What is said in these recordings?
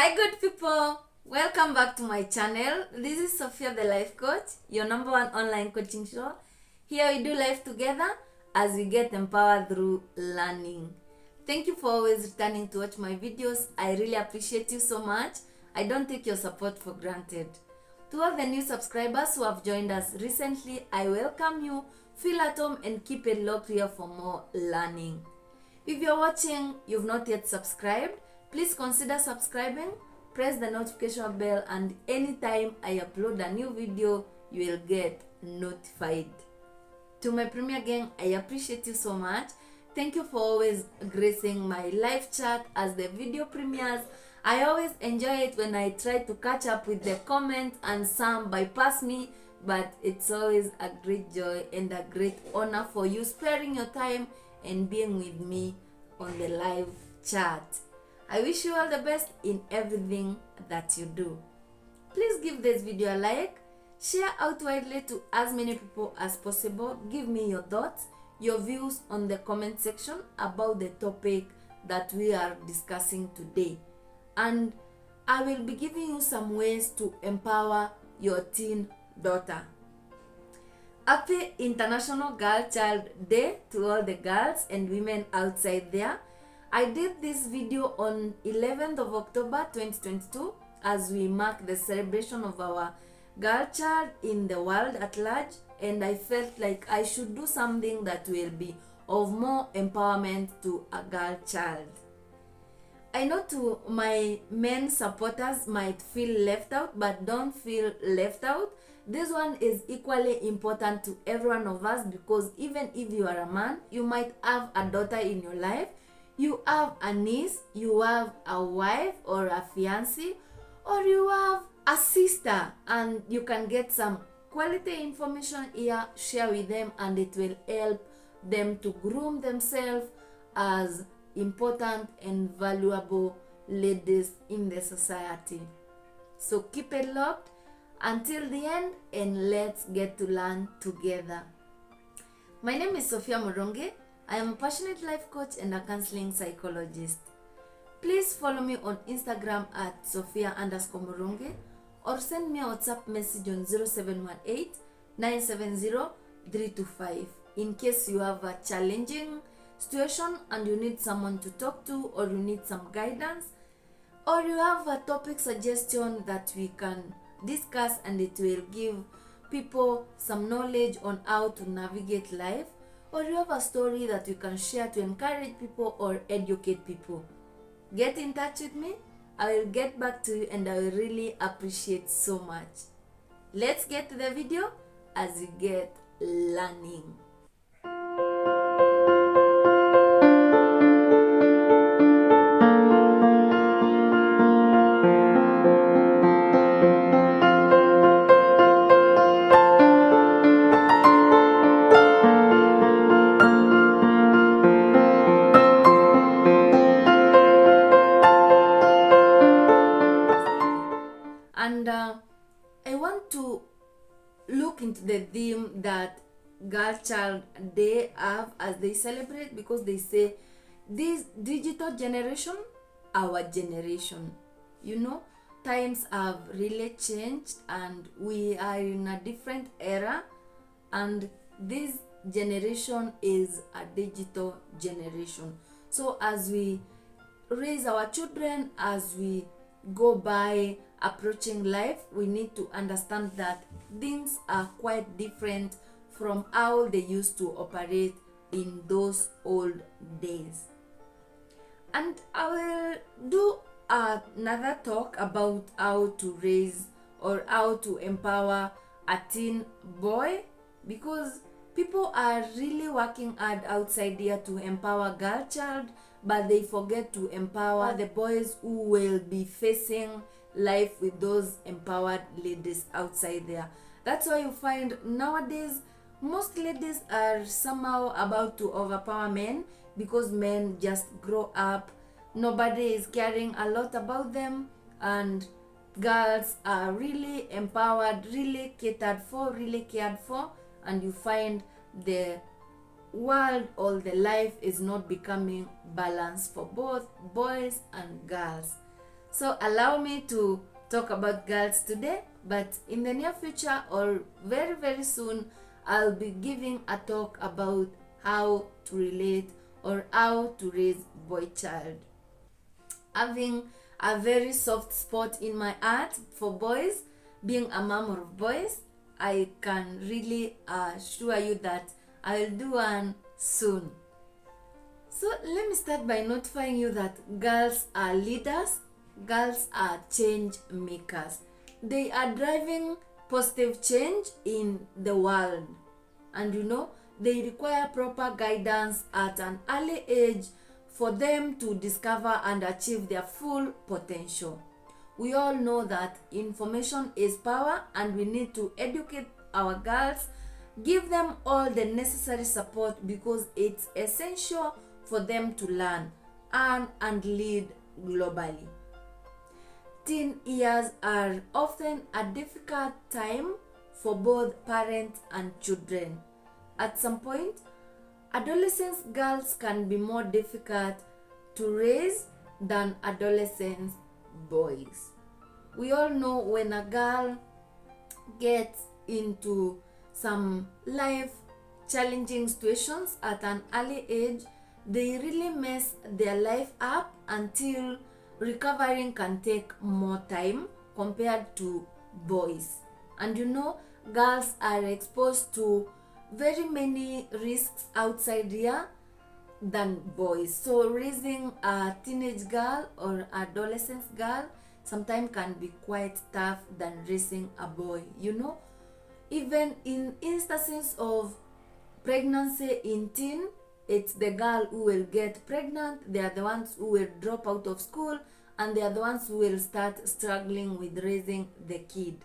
Hi good people, welcome back to my channel. This is Sophia the life coach, your number one online coaching show. Here we do life together as we get empowered through learning. Thank you for always returning to watch my videos. I really appreciate you so much. I don't take your support for granted. To all the new subscribers who have joined us recently, I welcome you. Feel at home and keep it locked here for more learning. If you're watching, you've not yet subscribed, please consider subscribing, press the notification bell, and anytime I upload a new video, you will get notified. To my premier gang, I appreciate you so much. Thank you for always gracing my live chat as the video premieres. I always enjoy it when I try to catch up with the comments and some bypass me, but it's always a great joy and a great honor for you sparing your time and being with me on the live chat. I wish you all the best in everything that you do. Please give this video a like, share out widely to as many people as possible. Give me your thoughts, your views on the comment section about the topic that we are discussing today. And I will be giving you some ways to empower your teen daughter. Happy International Girl Child Day to all the girls and women outside there. I did this video on 11th of October 2022 as we mark the celebration of our girl child in the world at large, and I felt like I should do something that will be of more empowerment to a girl child. I know to my men supporters might feel left out, but don't feel left out. This one is equally important to every one of us, because even if you are a man, you might have a daughter in your life, you have a niece, you have a wife or a fiancé, or you have a sister, and you can get some quality information here, share with them, and it will help them to groom themselves as important and valuable ladies in the society. So keep it locked until the end and let's get to learn together. My name is Sophia Moronge. I am a passionate life coach and a counseling psychologist. Please follow me on Instagram at Sophia_Moronge or send me a WhatsApp message on 0718 970 325 in case you have a challenging situation and you need someone to talk to, or you need some guidance, or you have a topic suggestion that we can discuss and it will give people some knowledge on how to navigate life, or you have a story that you can share to encourage people or educate people. Get in touch with me. I will get back to you and I will really appreciate so much. Let's get to the video as we get learning. And I want to look into the theme that Girl Child Day have as they celebrate, because they say this digital generation, our generation. You know, times have really changed and we are in a different era, and this generation is a digital generation. So as we raise our children, as we go by approaching life, we need to understand that things are quite different from how they used to operate in those old days. And I will do another talk about how to raise or how to empower a teen boy, because people are really working hard outside here to empower girl child, but they forget to empower the boys who will be facing life with those empowered ladies outside there. That's why you find nowadays most ladies are somehow about to overpower men, because men just grow up, nobody is caring a lot about them, and girls are really empowered, really catered for, really cared for, and you find the world or the life is not becoming balanced for both boys and girls. So allow me to talk about girls today, but in the near future or very soon, I'll be giving a talk about how to relate or how to raise boy child. Having a very soft spot in my heart for boys, being a mom of boys, I can really assure you that I'll do one soon. So let me start by notifying you that girls are leaders, girls are change makers. They are driving positive change in the world. And they require proper guidance at an early age for them to discover and achieve their full potential. We all know that information is power, and we need to educate our girls, give them all the necessary support because it's essential for them to learn, earn, and lead globally. Teen years are often a difficult time for both parents and children. At some point, adolescent girls can be more difficult to raise than adolescent boys. We all know when a girl gets into some life challenging situations at an early age, they really mess their life up until recovering can take more time compared to boys. And girls are exposed to very many risks outside here than boys. So raising a teenage girl or adolescent girl sometimes can be quite tough than raising a boy. Even in instances of pregnancy in teen, it's the girl who will get pregnant. They are the ones who will drop out of school, and they are the ones who will start struggling with raising the kid.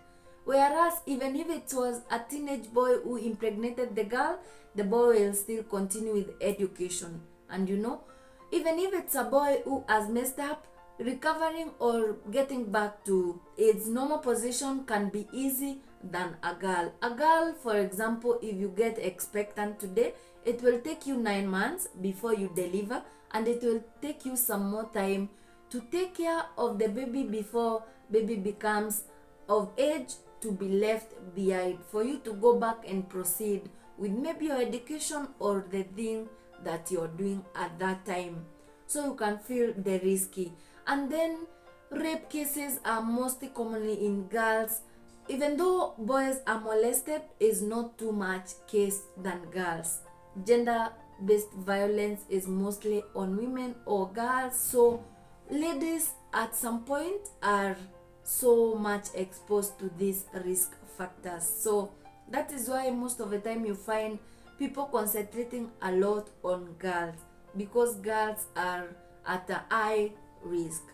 Whereas even if it was a teenage boy who impregnated the girl, the boy will still continue with education. And even if it's a boy who has messed up, recovering or getting back to its normal position can be easy than a girl. A girl, for example, if you get expectant today, it will take you 9 months before you deliver, and it will take you some more time to take care of the baby before baby becomes of age to be left behind, for you to go back and proceed with maybe your education or the thing that you're doing at that time. So you can feel the risky. And then rape cases are mostly commonly in girls. Even though boys are molested, is not too much case than girls. Gender-based violence is mostly on women or girls. So ladies at some point are so much exposed to these risk factors. So that is why most of the time you find people concentrating a lot on girls, because girls are at a high risk.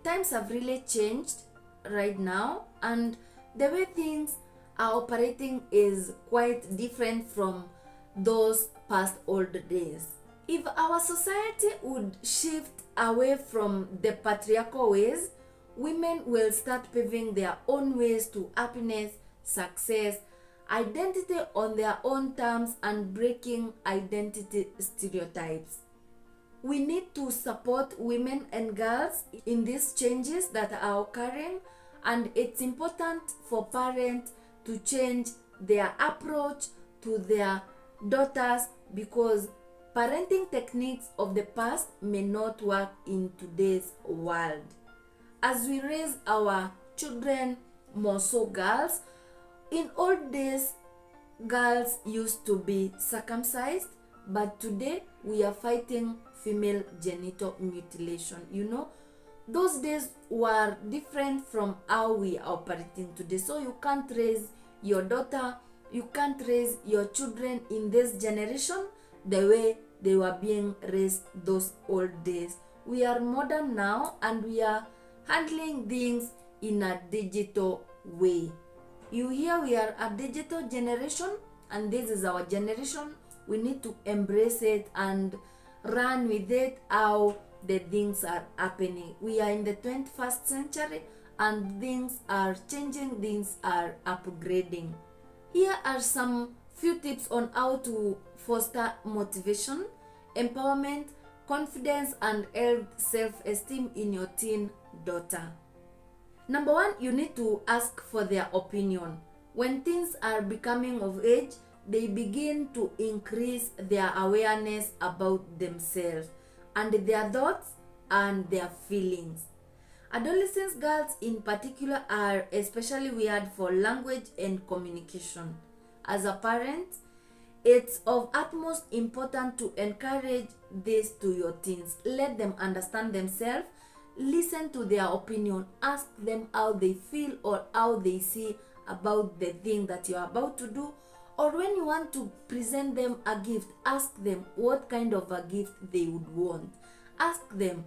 Times have really changed right now, and the way things are operating is quite different from those past old days. If our society would shift away from the patriarchal ways, women will start paving their own ways to happiness, success, identity on their own terms, and breaking identity stereotypes. We need to support women and girls in these changes that are occurring, and it's important for parents to change their approach to their daughters, because parenting techniques of the past may not work in today's world. As we raise our children, more so girls, in old days, girls used to be circumcised, but today we are fighting female genital mutilation. Those days were different from how we are operating today. So you can't raise your daughter, you can't raise your children in this generation the way they were being raised those old days. We are modern now, and we are handling things in a digital way. You hear we are a digital generation, and this is our generation. We need to embrace it and run with it, how the things are happening. We are in the 21st century, and things are changing, things are upgrading. Here are some few tips on how to foster motivation, empowerment, confidence, and self-esteem in your teen daughter. Number one, you need to ask for their opinion. When teens are becoming of age, they begin to increase their awareness about themselves and their thoughts and their feelings. Adolescent girls in particular are especially weird for language and communication. As a parent, it's of utmost importance to encourage this to your teens. Let them understand themselves, listen to their opinion, ask them how they feel or how they see about the thing that you're about to do. Or when you want to present them a gift, ask them what kind of a gift they would want. Ask them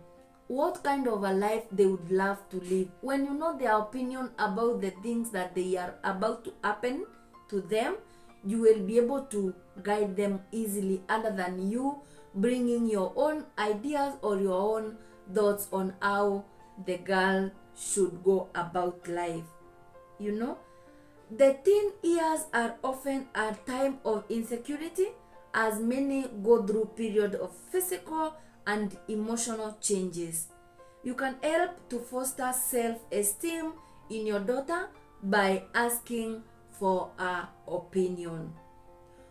what kind of a life they would love to live. When you know their opinion about the things that they are about to happen to them, you will be able to guide them easily, other than you bringing your own ideas or your own thoughts on how the girl should go about life. You know, the teen years are often a time of insecurity, as many go through period of physical and emotional changes. You can help to foster self-esteem in your daughter by asking for her opinion,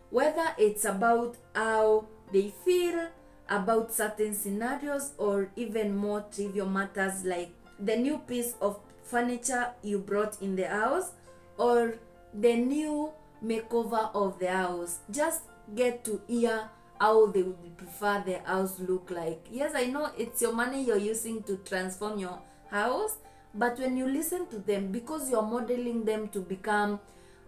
whether it's about how they feel about certain scenarios or even more trivial matters like the new piece of furniture you brought in the house or the new makeover of the house. Just get to hear how they would prefer the house look like. Yes, I know it's your money you're using to transform your house, but when you listen to them, because you're modeling them to become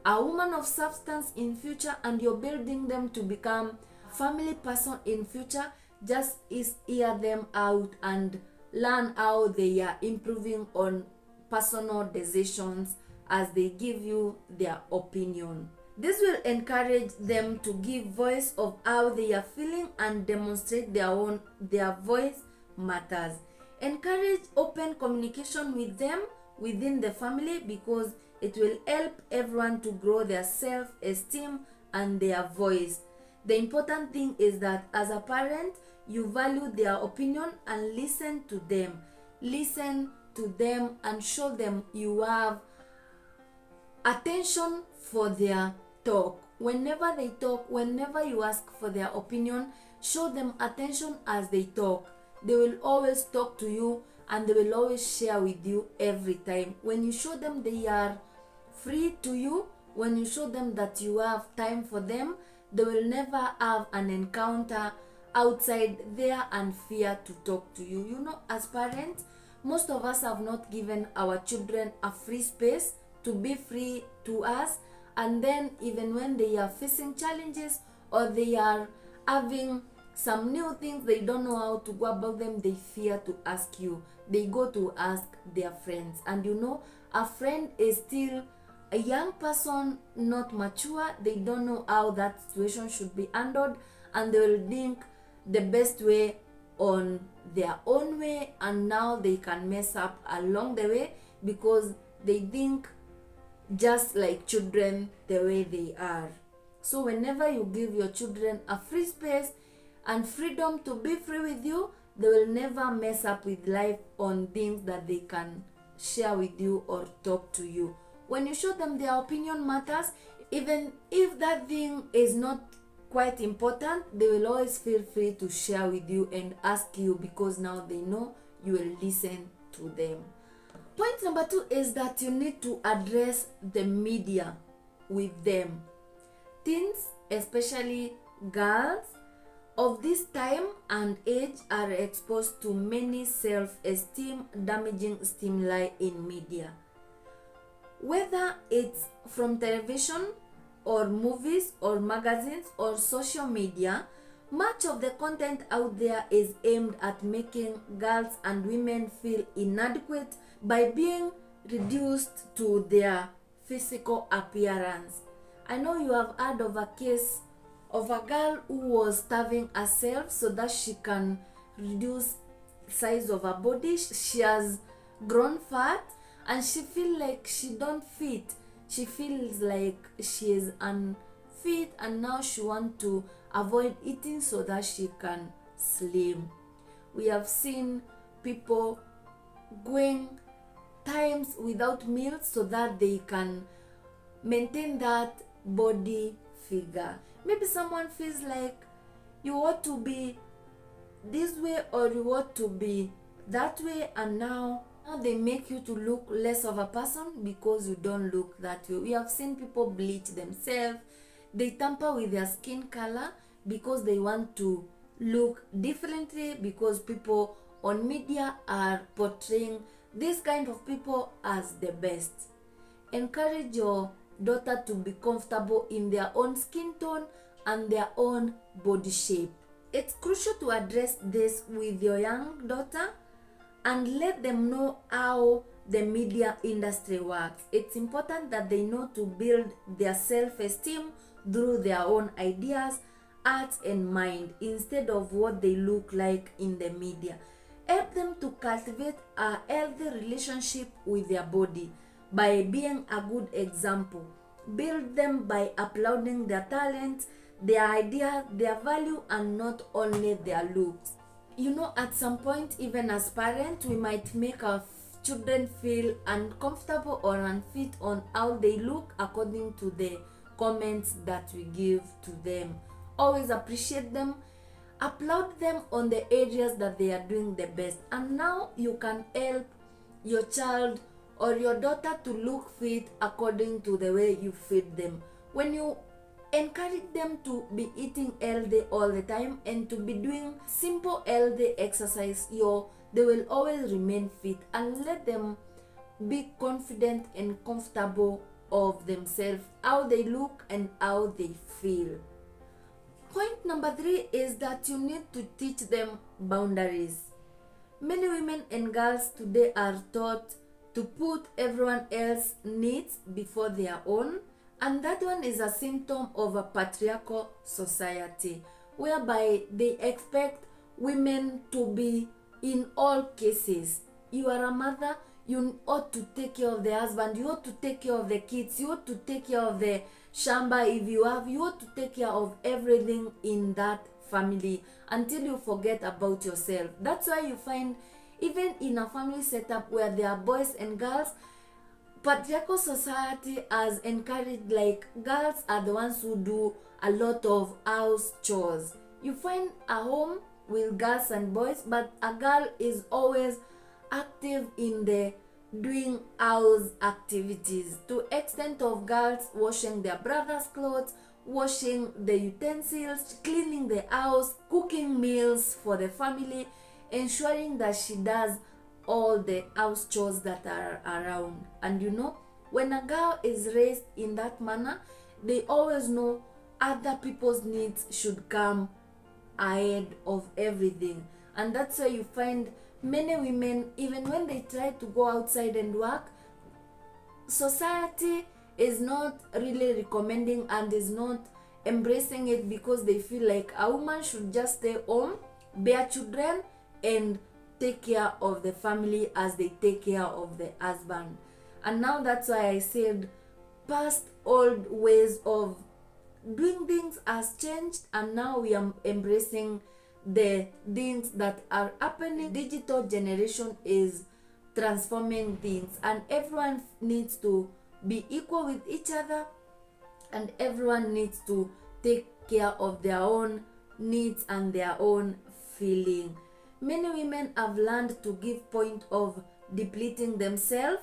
a woman of substance in future and you're building them to become family person in future, just hear them out and learn how they are improving on personal decisions as they give you their opinion. This will encourage them to give voice of how they are feeling and demonstrate their voice matters. Encourage open communication with them within the family, because it will help everyone to grow their self-esteem and their voice. The important thing is that as a parent, you value their opinion and listen to them. Listen to them and show them you have attention for their talk. Whenever they talk, whenever you ask for their opinion, show them attention as they talk. They will always talk to you and they will always share with you every time. When you show them they are free to you, when you show them that you have time for them, they will never have an encounter outside there and fear to talk to you. You know, as parents, most of us have not given our children a free space to be free to us, and then even when they are facing challenges or they are having some new things they don't know how to go about them, they fear to ask you. They go to ask their friends, and you know, a friend is still a young person, not mature. They don't know how that situation should be handled, and they will think the best way on their own way, and now they can mess up along the way because they think just like children the way they are. So whenever you give your children a free space and freedom to be free with you, they will never mess up with life on things that they can share with you or talk to you. When you show them their opinion matters, even if that thing is not quite important, they will always feel free to share with you and ask you, because now they know you will listen to them. Point number 2 is that you need to address the media with them. Teens, especially girls of this time and age, are exposed to many self-esteem damaging stimuli in media. Whether it's from television or movies or magazines or social media, much of the content out there is aimed at making girls and women feel inadequate by being reduced to their physical appearance. I know you have heard of a case of a girl who was starving herself so that she can reduce size of her body. She has grown fat and she feels like she don't fit. She feels like she is unfit, and now she wants to avoid eating so that she can slim. We have seen people going times without meals so that they can maintain that body figure. Maybe someone feels like you ought to be this way or you ought to be that way, and now they make you to look less of a person because you don't look that way. We have seen people bleach themselves, they tamper with their skin color because they want to look differently, because people on media are portraying this kind of people as the best. Encourage your daughter to be comfortable in their own skin tone and their own body shape. It's crucial to address this with your young daughter and let them know how the media industry works. It's important that they know to build their self-esteem through their own ideas, heart and mind, instead of what they look like in the media. Help them to cultivate a healthy relationship with their body by being a good example. Build them by applauding their talents, their ideas, their value, and not only their looks. At some point, even as parents, we might make our children feel uncomfortable or unfit on how they look according to the comments that we give to them. Always appreciate them, applaud them on the areas that they are doing the best, and now you can help your child or your daughter to look fit according to the way you feed them. When you encourage them to be eating healthy all the time and to be doing simple healthy exercise, they will always remain fit, and let them be confident and comfortable of themselves, how they look and how they feel. Point number 3 is that you need to teach them boundaries. Many women and girls today are taught to put everyone else's needs before their own, and that one is a symptom of a patriarchal society whereby they expect women to be in all cases. You are a mother, you ought to take care of the husband, you ought to take care of the kids, you ought to take care of the shamba if you have, you ought to take care of everything in that family until you forget about yourself. That's why you find even in a family setup where there are boys and girls, patriarchal society has encouraged, like, girls are the ones who do a lot of house chores. You find a home with girls and boys, but a girl is always active in the doing house activities, to extent of girls washing their brother's clothes, washing the utensils, cleaning the house, cooking meals for the family, ensuring that she does all the house chores that are around. And when a girl is raised in that manner, they always know other people's needs should come ahead of everything. And that's why you find many women, even when they try to go outside and work, society is not really recommending and is not embracing it, because they feel like a woman should just stay home, bear children, and take care of the family as they take care of the husband. And now that's why I said past old ways of doing things has changed, and now we are embracing the things that are happening. Digital generation is transforming things, and everyone needs to be equal with each other, and everyone needs to take care of their own needs and their own feeling. Many women have learned to give point of depleting themselves.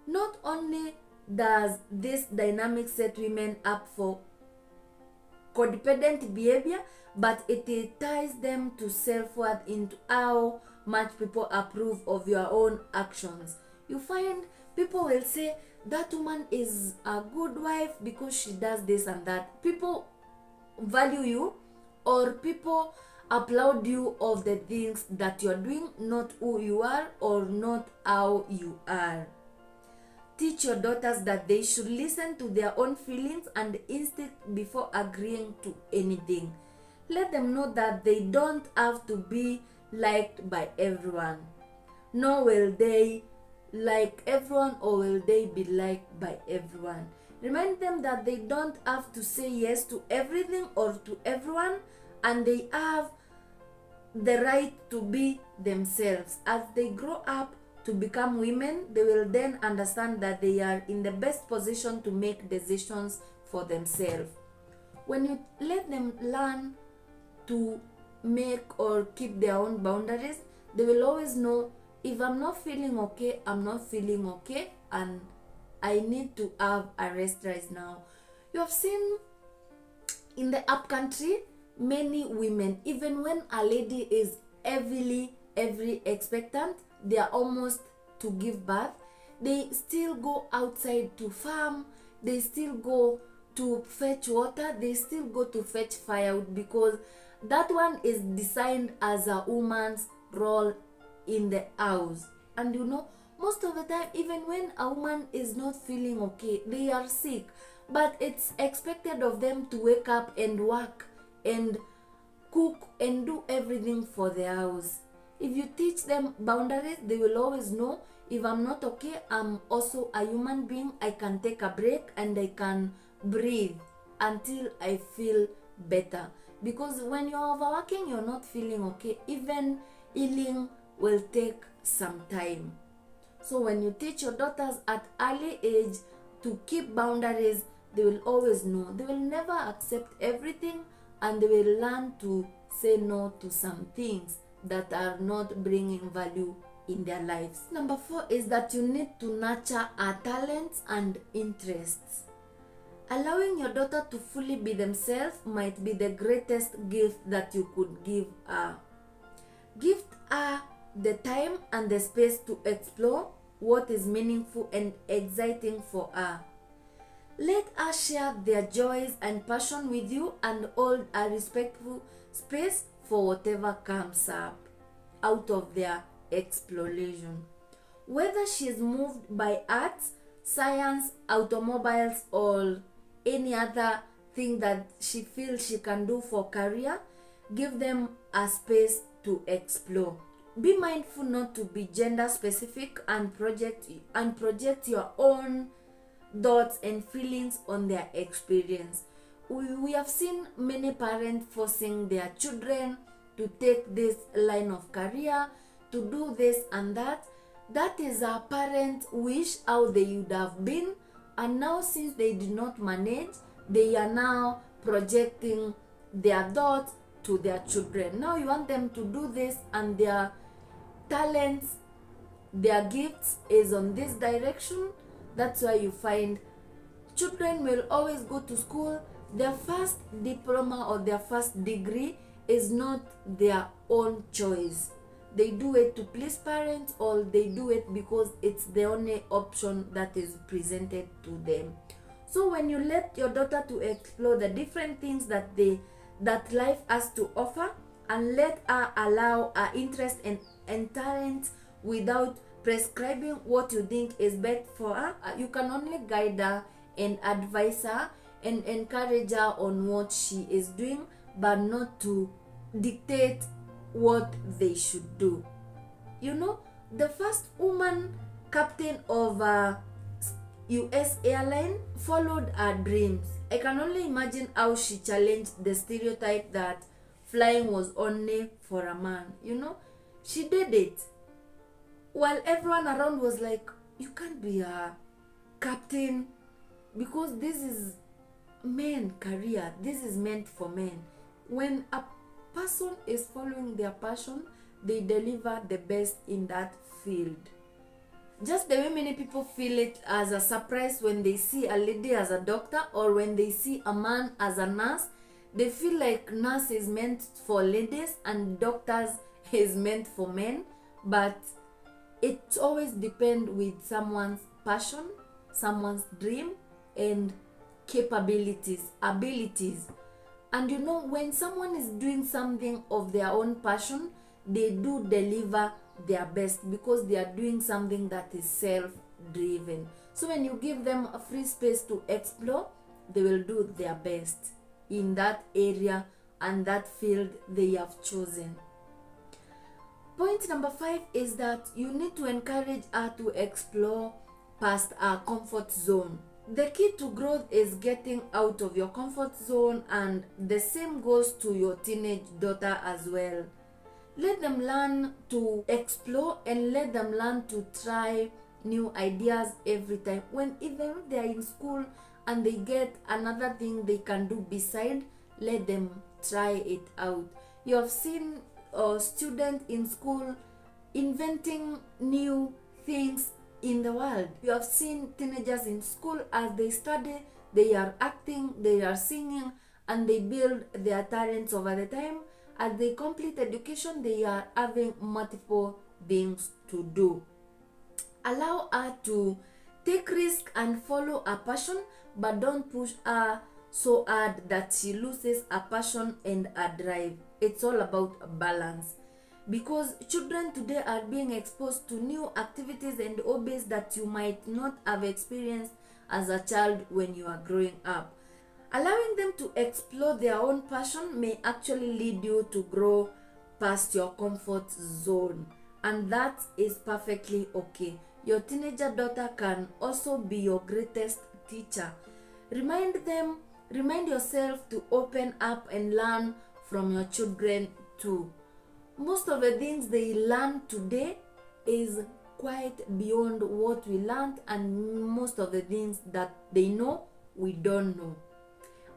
Not only does this dynamic set women up for codependent behavior, but it ties them to self-worth, into how much people approve of your own actions. You find people will say that woman is a good wife because she does this and that. People value you, or people applaud you of the things that you're doing, not who you are or not how you are. Teach your daughters that they should listen to their own feelings and instinct before agreeing to anything. Let them know that they don't have to be liked by everyone. Nor will they like everyone, or will they be liked by everyone. Remind them that they don't have to say yes to everything or to everyone, and they have the right to be themselves. As they grow up, to become women, they will then understand that they are in the best position to make decisions for themselves. When you let them learn to make or keep their own boundaries, they will always know, if I'm not feeling okay, I'm not feeling okay, and I need to have a rest right now. You have seen in the upcountry, many women, even when a lady is heavily expectant, they are almost to give birth, they still go outside to farm, they still go to fetch water, they still go to fetch firewood, because that one is designed as a woman's role in the house. And you know, most of the time, even when a woman is not feeling okay, they are sick, but it's expected of them to wake up and work and cook and do everything for the house. If you teach them boundaries, they will always know, if I'm not okay, I'm also a human being. I can take a break and I can breathe until I feel better. Because when you're overworking, you're not feeling okay, even healing will take some time. So when you teach your daughters at early age to keep boundaries, they will always know. They will never accept everything, and they will learn to say no to some things that are not bringing value in their lives. Number 4 is that you need to nurture her talents and interests. Allowing your daughter to fully be themselves might be the greatest gift that you could give her. Give her the time and the space to explore what is meaningful and exciting for her. Let her share their joys and passion with you, and hold a respectful space for whatever comes up out of their exploration. Whether she is moved by arts, science, automobiles, or any other thing that she feels she can do for career, give them a space to explore. Be mindful not to be gender specific and project your own thoughts and feelings on their experience. We have seen many parents forcing their children to take this line of career, to do this and that. That is a parent wish how they would have been, and now since they did not manage, they are now projecting their thoughts to their children. Now you want them to do this, and their talents, their gifts is on this direction. That's why you find children will always go to school. Their first diploma or their first degree is not their own choice. They do it to please parents, or they do it because it's the only option that is presented to them. So when you let your daughter to explore the different things that life has to offer, and let her allow her interest and talents without prescribing what you think is best for her, you can only guide her and advise her and encourage her on what she is doing, but not to dictate what they should do. You know, the first woman captain of US airline followed her dreams. I can only imagine how she challenged the stereotype that flying was only for a man. You know, she did it while everyone around was like, you can't be a captain because this is men career, this is meant for men. When a person is following their passion, they deliver the best in that field. Just the way many people feel it as a surprise when they see a lady as a doctor, or when they see a man as a nurse. They feel like nurse is meant for ladies and doctors is meant for men, but it always depends with someone's passion, someone's dream, and capabilities, abilities. And you know, when someone is doing something of their own passion, they do deliver their best because they are doing something that is self-driven. So when you give them a free space to explore, they will do their best in that area and that field they have chosen. Point number 5 is that you need to encourage her to explore past her comfort zone. The key to growth is getting out of your comfort zone, and the same goes to your teenage daughter as well. Let them learn to explore and let them learn to try new ideas every time. When even if they are in school and they get another thing they can do beside, let them try it out. You have seen students in school inventing new things in the world. You have seen teenagers in school as they study, they are acting, they are singing, and they build their talents over the time. As they complete education, they are having multiple things to do. Allow her to take risk and follow her passion, but don't push her so hard that she loses her passion and her drive. It's all about balance, because children today are being exposed to new activities and hobbies that you might not have experienced as a child when you are growing up. Allowing them to explore their own passion may actually lead you to grow past your comfort zone, and that is perfectly okay. Your teenager daughter can also be your greatest teacher. Remind yourself to open up and learn from your children too. Most of the things they learn today is quite beyond what we learned, and most of the things that they know, we don't know.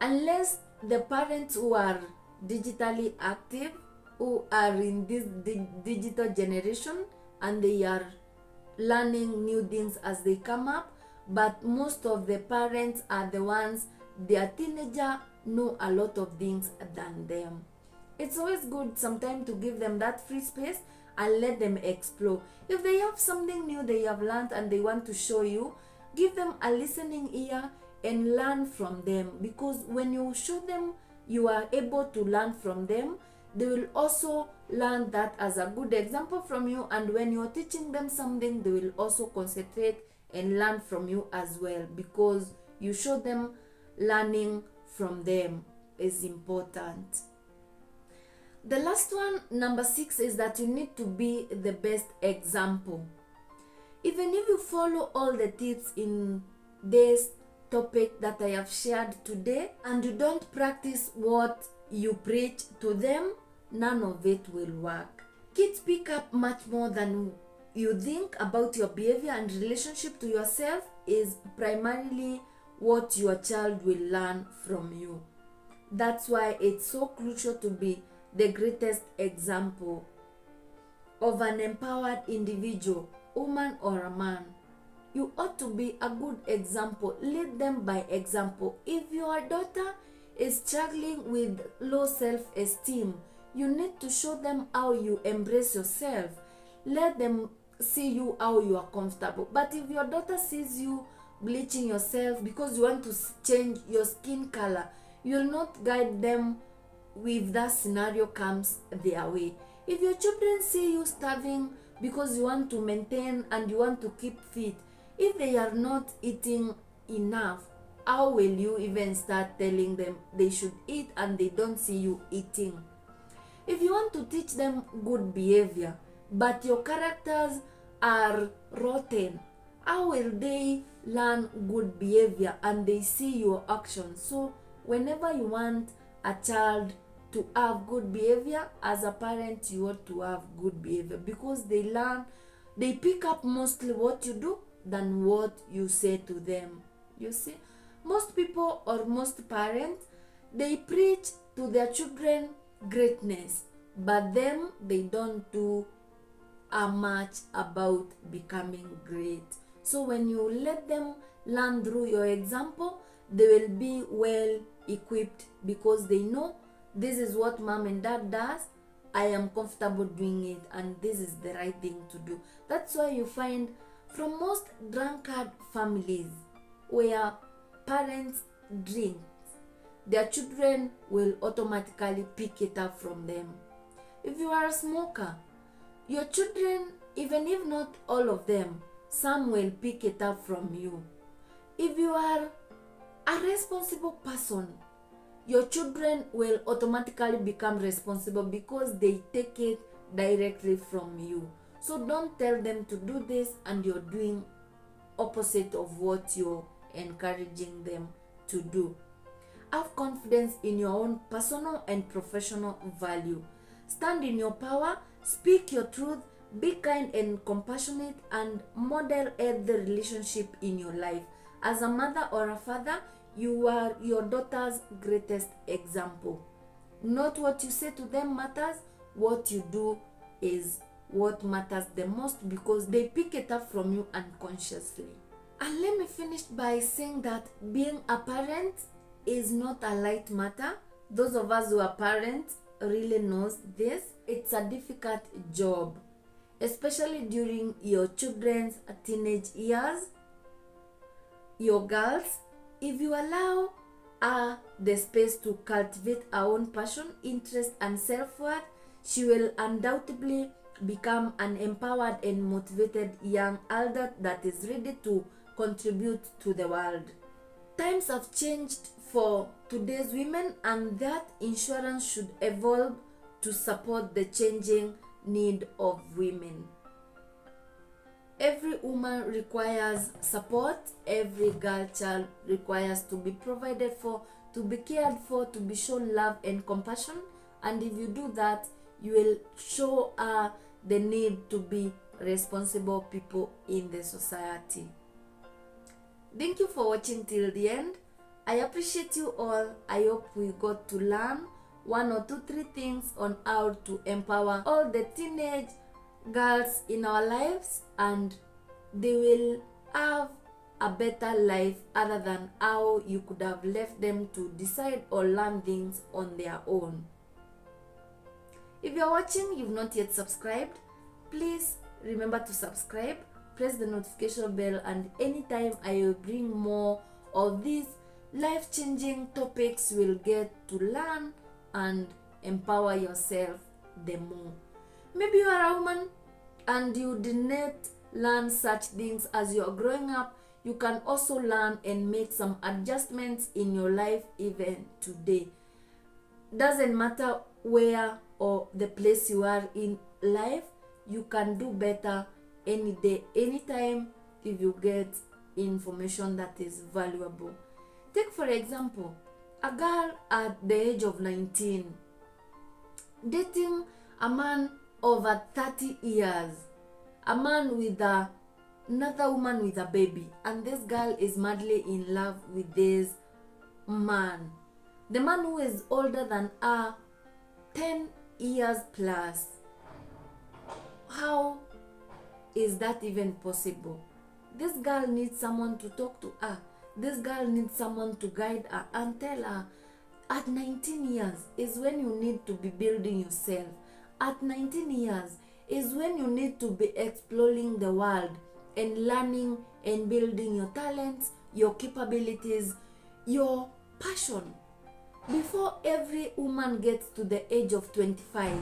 Unless the parents who are digitally active, who are in this digital generation, and they are learning new things as they come up, but most of the parents are the ones, their teenager know a lot of things than them. It's always good sometimes to give them that free space and let them explore. If they have something new they have learned and they want to show you, give them a listening ear and learn from them, because when you show them you are able to learn from them, they will also learn that as a good example from you, and when you're teaching them something, they will also concentrate and learn from you as well, because you show them learning from them is important. The last one, number 6, is that you need to be the best example. Even if you follow all the tips in this topic that I have shared today and you don't practice what you preach to them, none of it will work. Kids pick up much more than you think about your behavior, and relationship to yourself is primarily what your child will learn from you. That's why it's so crucial to be the greatest example of an empowered individual, woman or a man. You ought to be a good example. Lead them by example. If your daughter is struggling with low self-esteem, you need to show them how you embrace yourself. Let them see you how you are comfortable. But if your daughter sees you bleaching yourself because you want to change your skin color, you will not guide them if that scenario comes their way. If your children see you starving because you want to maintain and you want to keep fit, if they are not eating enough, how will you even start telling them they should eat and they don't see you eating? If you want to teach them good behavior, but your characters are rotten, how will they learn good behavior and they see your actions? So whenever you want a child to have good behavior, as a parent you ought to have good behavior, because they pick up mostly what you do than what you say to them. You see, most people or most parents, they preach to their children greatness, but them they don't do much about becoming great. So when you let them learn through your example, they will be well equipped, because they know this is what mom and dad does, I am comfortable doing it, and this is the right thing to do. That's why you find from most drunkard families where parents drink, their children will automatically pick it up from them. If you are a smoker, your children, even if not all of them, some will pick it up from you. If you are a responsible person, your children will automatically become responsible because they take it directly from you. So don't tell them to do this and you're doing opposite of what you're encouraging them to do. Have confidence in your own personal and professional value. Stand in your power, speak your truth, be kind and compassionate, and model healthy relationship in your life. As a mother or a father, you are your daughter's greatest example. Not what you say to them matters, what you do is what matters the most, because they pick it up from you unconsciously. And let me finish by saying that being a parent is not a light matter. Those of us who are parents really knows this. It's a difficult job, especially during your children's teenage years. Your girls, if you allow the space to cultivate her own passion, interest, and self-worth, she will undoubtedly become an empowered and motivated young adult that is ready to contribute to the world. Times have changed for today's women, and that insurance should evolve to support the changing need of women. Every woman requires support. Every girl child requires to be provided for, to be cared for, to be shown love and compassion. And if you do that, you will show the need to be responsible people in the society. Thank you for watching till the end. I appreciate you all. I hope we got to learn 1 or 2, 3 things on how to empower all the teenage girls in our lives, and they will have a better life other than how you could have left them to decide or learn things on their own. If you're watching, you've not yet subscribed, please remember to subscribe, press the notification bell, and anytime I will bring more of these life-changing topics, you will get to learn and empower yourself the more. Maybe you are a woman and you did not learn such things as you are growing up. You can also learn and make some adjustments in your life even today. Doesn't matter where or the place you are in life, you can do better any day, anytime, if you get information that is valuable. Take for example, a girl at the age of 19 dating a man over 30 years, a man with another woman with a baby, and this girl is madly in love with this man. The man who is older than her 10 years plus. How is that even possible? This girl needs someone to talk to her. This girl needs someone to guide her and tell her, at 19 years is when you need to be building yourself. At 19 years is when you need to be exploring the world and learning and building your talents, your capabilities, your passion. Before every woman gets to the age of 25,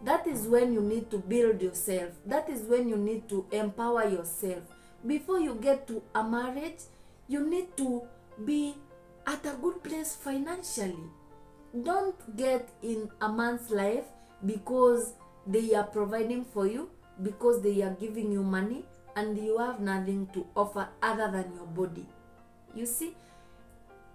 that is when you need to build yourself. That is when you need to empower yourself. Before you get to a marriage, you need to be at a good place financially. Don't get in a man's life because they are providing for you, because they are giving you money, and you have nothing to offer other than your body. You see,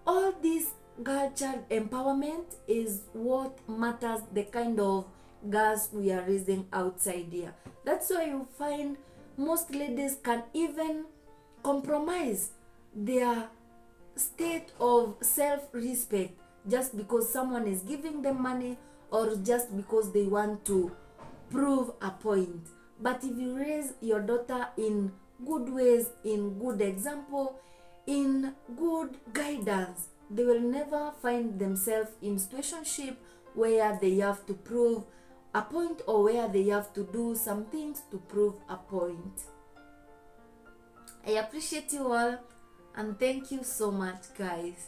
all this girl child empowerment is what matters, the kind of girls we are raising outside here. That's why you find most ladies can even compromise their state of self-respect just because someone is giving them money, or just because they want to prove a point. But if you raise your daughter in good ways, in good example, in good guidance, they will never find themselves in situationship where they have to prove a point, or where they have to do some things to prove a point. I appreciate you all, and thank you so much, guys.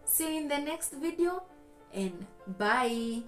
See you in the next video, and bye.